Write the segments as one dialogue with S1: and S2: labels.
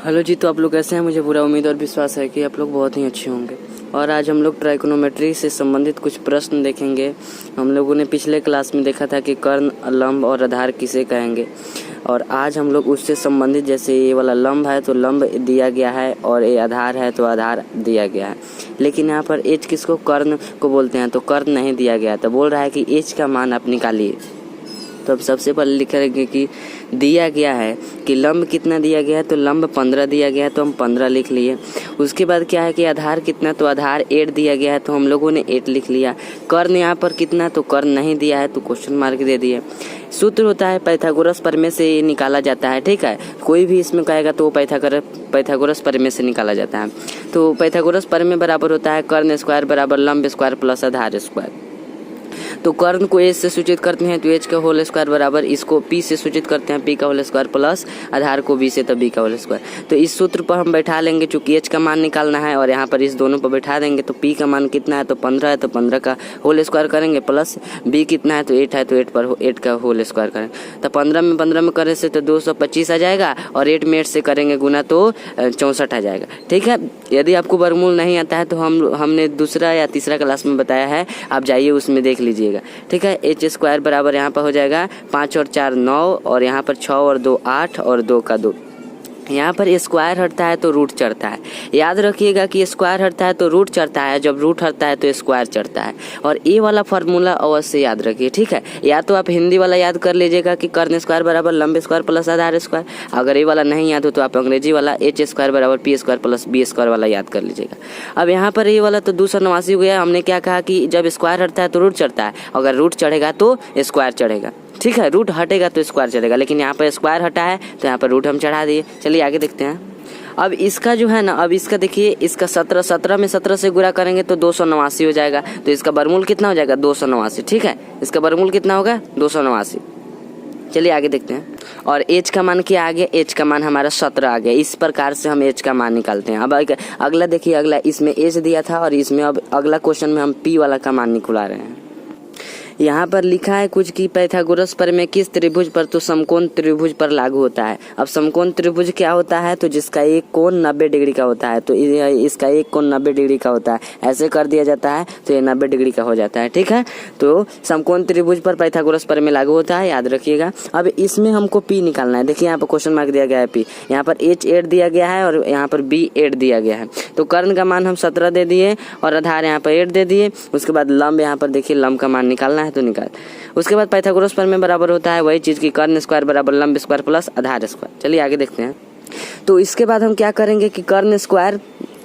S1: Hello जी, तो आप लोग कैसे हैं? मुझे पूरा उम्मीद और विश्वास है कि आप लोग बहुत ही अच्छे होंगे। और आज हम लोग ट्राइकोनोमेट्री से संबंधित कुछ प्रश्न देखेंगे। हम लोगों ने पिछले क्लास में देखा था कि कर्ण, लंब और आधार किसे कहेंगे, और आज हम लोग उससे संबंधित, जैसे ये वाला लंब है तो लंब दिया गया है और ये आधार है तो आधार दिया गया है। लेकिन यहाँ पर एच किसको, कर्ण को बोलते हैं, तो कर्ण नहीं दिया गया। तो बोल रहा है कि एच का मान आप निकालिए। तो अब सबसे पहले लिखेंगे कि दिया गया है कि लंब कितना दिया गया है, तो लंब 15 दिया गया है तो हम 15 लिख लिए। उसके बाद क्या है कि आधार कितना, तो आधार 8 दिया गया है तो हम लोगों ने 8 लिख लिया। कर्ण यहाँ पर कितना, तो कर्ण नहीं दिया है तो क्वेश्चन मार्क दे दिए। सूत्र होता है पाइथागोरस प्रमेय से ये निकाला जाता है, ठीक है। कोई भी इसमें कहेगा तो पाइथागोरस प्रमेय से निकाला जाता है। तो पाइथागोरस प्रमेय बराबर होता है कर्ण स्क्वायर बराबर लंब स्क्वायर प्लस आधार स्क्वायर। तो कर्ण को एच से सूचित करते हैं तो एच का होल स्क्वायर बराबर, इसको पी से सूचित करते हैं पी का होल स्क्वायर प्लस आधार को बी से तो बी का होल स्क्वायर। तो इस सूत्र पर हम बैठा लेंगे, चूंकि एच का मान निकालना है और यहाँ पर इस दोनों पर बैठा देंगे। तो पी का मान कितना है, तो 15 है तो 15 का होल स्क्वायर करेंगे, प्लस बी कितना है तो 8 है तो 8 पर 8 का होल स्क्वायर करेंगे। तो 15 में करने से तो 225 आ जाएगा और 8 में 8 से करेंगे गुना तो 64 आ जाएगा, ठीक है। यदि आपको वर्गमूल नहीं आता है तो हमने दूसरा या तीसरा क्लास में बताया है, आप जाइए उसमें देख लीजिएगा, ठीक है। एच स्क्वायर बराबर यहाँ पर हो जाएगा 5 और 4 9 और यहाँ पर 6 और 2 8 और 2 का 2। यहाँ पर स्क्वायर हटता है तो रूट चढ़ता है। याद रखिएगा कि स्क्वायर हटता है तो रूट चढ़ता है, जब रूट हटता है तो स्क्वायर चढ़ता है। और ये वाला फार्मूला अवश्य याद रखिए, ठीक है। या तो आप हिंदी वाला याद कर लीजिएगा कि कर्ण स्क्वायर बराबर लंब स्क्वायर प्लस आधार स्क्वायर। अगर ये वाला नहीं याद हो तो आप अंग्रेजी वाला एच स्क्वायर बराबर P square plus B square वाला याद कर लीजिएगा। अब यहाँ पर ये वाला तो 289 हो गया। हमने क्या कहा कि जब स्क्वायर हटता है तो रूट चढ़ता है, अगर रूट चढ़ेगा तो स्क्वायर चढ़ेगा, ठीक है। रूट हटेगा तो स्क्वायर चढ़ेगा, लेकिन यहाँ पर स्क्वायर हटा है तो यहाँ पर रूट हम चढ़ा दिए। चलिए आगे देखते हैं। अब इसका जो है ना, अब इसका देखिए, इसका 17 में 17 से गुणा करेंगे तो 289 हो जाएगा। तो इसका वर्गमूल कितना हो जाएगा, 289, ठीक है। इसका वर्गमूल कितना होगा, 289। चलिए आगे देखते हैं। और एच का मान क्या आ गया, एच का मान हमारा 17 आ गया। इस प्रकार से हम एच का मान निकालते हैं। अब अगला देखिए, अगला इसमें एच दिया था और इसमें अब अगला क्वेश्चन में हम पी वाला का मान निकाल रहे हैं। यहाँ पर लिखा है कुछ कि पाइथागोरस प्रमेय किस त्रिभुज पर, तो समकोण त्रिभुज पर लागू होता है। अब समकोण त्रिभुज क्या होता है, तो जिसका एक कोण 90 डिग्री का होता है, तो इसका एक कोण 90 डिग्री का होता है। ऐसे कर दिया जाता है तो ये 90 डिग्री का हो जाता है, ठीक है। तो समकोण त्रिभुज पर पाइथागोरस प्रमेय लागू होता है, याद रखिएगा। अब इसमें हमको पी निकालना है। देखिए यहाँ पर क्वेश्चन मार्क दिया गया है पी, यहाँ पर एच 8 दिया गया है और यहाँ पर बी 8 दिया गया है। तो कर्ण का मान हम 17 दे दिए और आधार यहाँ पर 8 दे दिए। उसके बाद लंब, यहाँ पर देखिए लंब का मान निकालना है तो निकाल। उसके बाद पाइथागोरस प्रमेय बराबर होता है वही चीज की कर्ण स्क्वायर बराबर लंब स्क्वायर प्लस आधार स्क्वायर। चलिए आगे देखते हैं। तो इसके बाद हम क्या करेंगे कि कर्ण स्क्वायर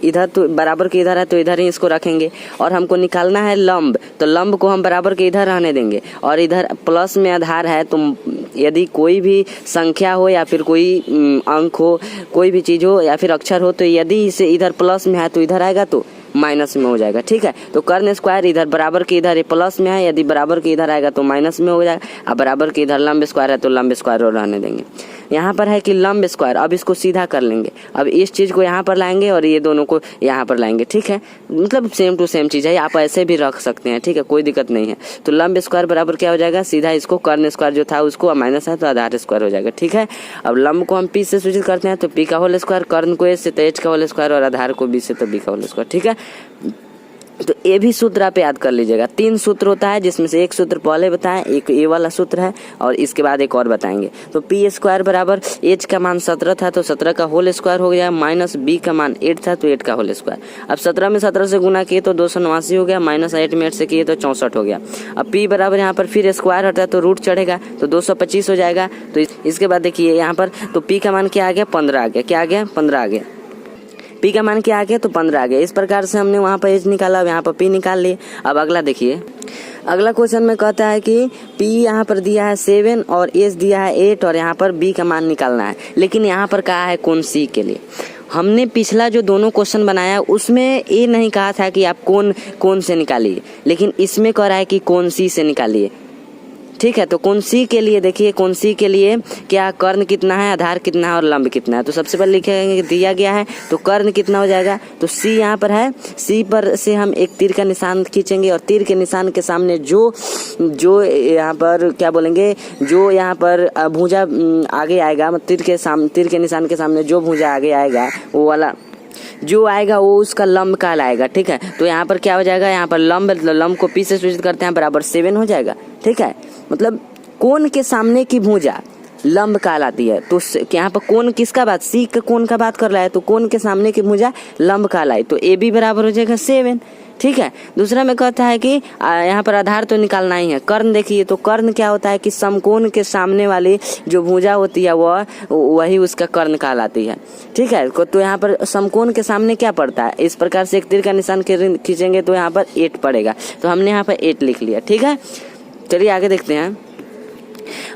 S1: इधर तो बराबर के इधर है तो इधर ही इसको रखेंगे, और हमको निकालना है लंब, तो लंब को हम बराबर के इधर रहने देंगे और इधर प्लस में आधार है। तो यदि कोई भी संख्या हो या फिर कोई अंक हो, कोई भी चीज हो या फिर अक्षर हो, तो यदि इसे इधर प्लस में है तो इधर आएगा तो माइनस में हो जाएगा, ठीक है। तो कर्ण स्क्वायर इधर बराबर के इधर प्लस में है, यदि बराबर के इधर आएगा तो माइनस में हो जाएगा। अब बराबर के इधर लंब स्क्वायर है तो लंब स्क्वायर और रहने देंगे। यहाँ पर है कि लंब स्क्वायर, अब इसको सीधा कर लेंगे। अब इस चीज को यहाँ पर लाएंगे और ये दोनों को यहाँ पर लाएंगे, ठीक है। मतलब सेम टू सेम चीज है, आप ऐसे भी रख सकते हैं, ठीक है, कोई दिक्कत नहीं है। तो लंब स्क्वायर बराबर क्या हो जाएगा, सीधा इसको कर्ण स्क्वायर जो था उसको माइनस है तो आधार स्क्वायर हो जाएगा, ठीक है। अब लंब को हम पी से सूचित करते हैं तो पी का होल स्क्वायर, कर्ण को एच से तो एच का होल स्क्वायर और आधार को बी से तो बी का होल स्क्वायर, ठीक है। तो ये भी सूत्र आप याद कर लीजिएगा। 3 सूत्र होता है जिसमें से एक सूत्र पहले बताएं, एक ये वाला सूत्र है और इसके बाद एक और बताएंगे। तो पी स्क्वायर बराबर एच का मान 17 था तो 17 का होल स्क्वायर हो गया, माइनस बी का मान 8 था तो 8 का होल स्क्वायर। अब 17 में 17 से गुना किए तो 289 हो गया, माइनस 8 में 8 से किए तो 64 हो गया। अब पी बराबर यहाँ पर फिर स्क्वायर हटा तो रूट चढ़ेगा तो 225 हो जाएगा। तो इसके बाद देखिए यहाँ पर तो पी का मान क्या आ गया, 15 आ गया। क्या आ गया, 15 आ गया। पी का मान क्या आ गया, तो 15 आ गया। इस प्रकार से हमने वहाँ पर एच निकाला, यहाँ पर पी निकाल लिए। अब अगला देखिए, अगला क्वेश्चन में कहता है कि पी यहाँ पर दिया है 7 और एच दिया है 8 और यहाँ पर बी का मान निकालना है। लेकिन यहाँ पर कहा है कोण सी के लिए। हमने पिछला जो दोनों क्वेश्चन बनाया उसमें ये नहीं कहा था कि आप कोण से निकालिए, लेकिन इसमें कह रहा है कि कोण सी से निकालिए। ठीक है। तो कौन सी के लिए देखिए, कौन सी के लिए क्या कर्ण कितना है, आधार कितना है और लंब कितना है। तो सबसे पहले लिखेंगे दिया गया है तो कर्ण कितना हो जाएगा, तो सी यहाँ पर है, सी पर से हम एक तीर का निशान खींचेंगे और तीर के निशान के सामने जो यहाँ पर क्या बोलेंगे, जो यहाँ पर भुजा आगे आएगा, मतलब तीर के निशान के सामने जो भुजा आगे आएगा वो वाला जो आएगा वो उसका लंब कहलाएगा। ठीक है। तो यहाँ पर क्या हो जाएगा, यहाँ पर लंब को पी से सूचित करते हैं, बराबर 7 हो जाएगा। ठीक है। मतलब कोण के सामने की भुजा लंब कहलाती है। तो यहाँ पर कोण किसका बात, सी का कोण का बात कर रहा है, तो कोण के सामने की भुजा लंब कहलाई, तो ए बी बराबर हो जाएगा 7। ठीक है। दूसरा में कहता है कि यहाँ पर आधार तो निकालना ही है। कर्ण देखिए, तो कर्ण क्या होता है कि समकोण के सामने वाली जो भुजा होती है वही उसका कर्ण कहलाती है। ठीक है। तो यहाँ पर समकोण के सामने क्या पड़ता है, इस प्रकार से एक तीर का निशान खींचेंगे तो यहाँ पर 8 पड़ेगा, तो हमने यहाँ पर 8 लिख लिया। ठीक है। चलिए आगे देखते हैं।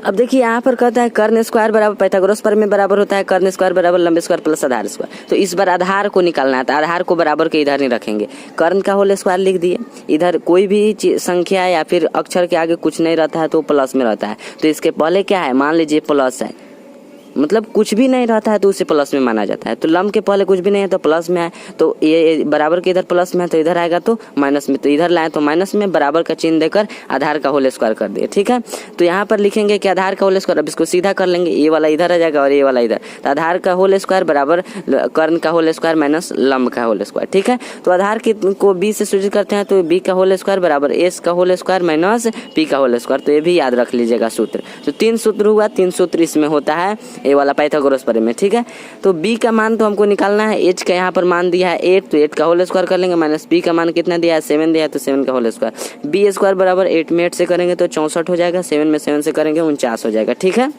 S1: अब देखिए यहाँ पर कहता है कर्ण स्क्वायर बराबर पाइथागोरस प्रमेय में बराबर होता है कर्ण स्क्वायर बराबर लंब स्क्वायर प्लस आधार स्क्वायर। तो इस बार आधार को निकालना है, तो आधार को बराबर के इधर नहीं रखेंगे, कर्ण का होल स्क्वायर लिख दिए। इधर कोई भी संख्या या फिर अक्षर के आगे कुछ नहीं रहता है तो प्लस में रहता है, तो इसके पहले क्या है, मान लीजिए प्लस है, मतलब कुछ भी नहीं रहता है तो उसे प्लस में माना जाता है। तो लंब के पहले कुछ भी नहीं है तो प्लस में है, तो ये बराबर के इधर प्लस में है तो इधर आएगा तो माइनस में, तो इधर लाए तो माइनस में, बराबर का चिन्ह देकर आधार का होल स्क्वायर कर दिए। ठीक है। तो यहाँ पर लिखेंगे कि आधार का होल स्क्वायर, अब इसको सीधा कर लेंगे, ये वाला इधर आ जाएगा और ये वाला इधर, तो आधार का होल स्क्वायर बराबर कर्ण का होल स्क्वायर माइनस लंब का होल स्क्वायर। ठीक है। तो आधार को बी से सूचित करते हैं, तो बी का होल स्क्वायर बराबर एस का होल स्क्वायर माइनस पी का होल स्क्वायर, तो ये भी याद रख लीजिएगा सूत्र। तो 3 सूत्र हुआ, 3 सूत्र इसमें होता है ये वाला पाइथागोरस प्रमेय में। ठीक है। तो b का मान तो हमको निकालना है, h का यहाँ पर मान दिया है 8, तो 8 का होल स्क्वायर कर लेंगे, माइनस b का मान कितना दिया है 7 दिया है, तो 7 का होल स्क्वायर, b स्क्वायर बराबर 8 में 8 से करेंगे तो 64 हो जाएगा, 7 में 7 से करेंगे 49 हो जाएगा। ठीक है।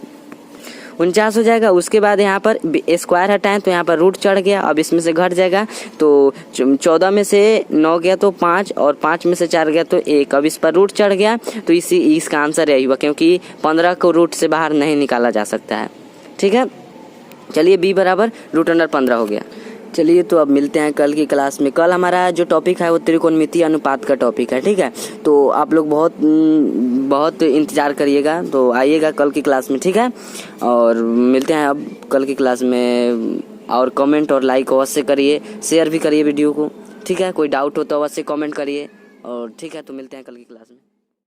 S1: 49 हो जाएगा। उसके बाद यहाँ पर स्क्वायर हटाएं तो यहाँ पर रूट चढ़ गया, अब इसमें से घट जाएगा, तो 14 में से 9 गया तो 5 और 5 में से 4 गया तो 1, अब इस पर रूट चढ़ गया, तो इसका आंसर यही हुआ, क्योंकि 15 को रूट से बाहर नहीं निकाला जा सकता है। ठीक है। चलिए b बराबर √15 हो गया। चलिए तो अब मिलते हैं कल की क्लास में। कल हमारा जो टॉपिक है वो त्रिकोणमितीय अनुपात का टॉपिक है। ठीक है। तो आप लोग बहुत इंतज़ार करिएगा, तो आइएगा कल की क्लास में। ठीक है। और मिलते हैं अब कल की क्लास में, और कमेंट और लाइक अवश्य करिए, शेयर भी करिए वीडियो को। ठीक है। कोई डाउट हो तो अवश्य कमेंट करिए, और ठीक है, तो मिलते हैं कल की क्लास में।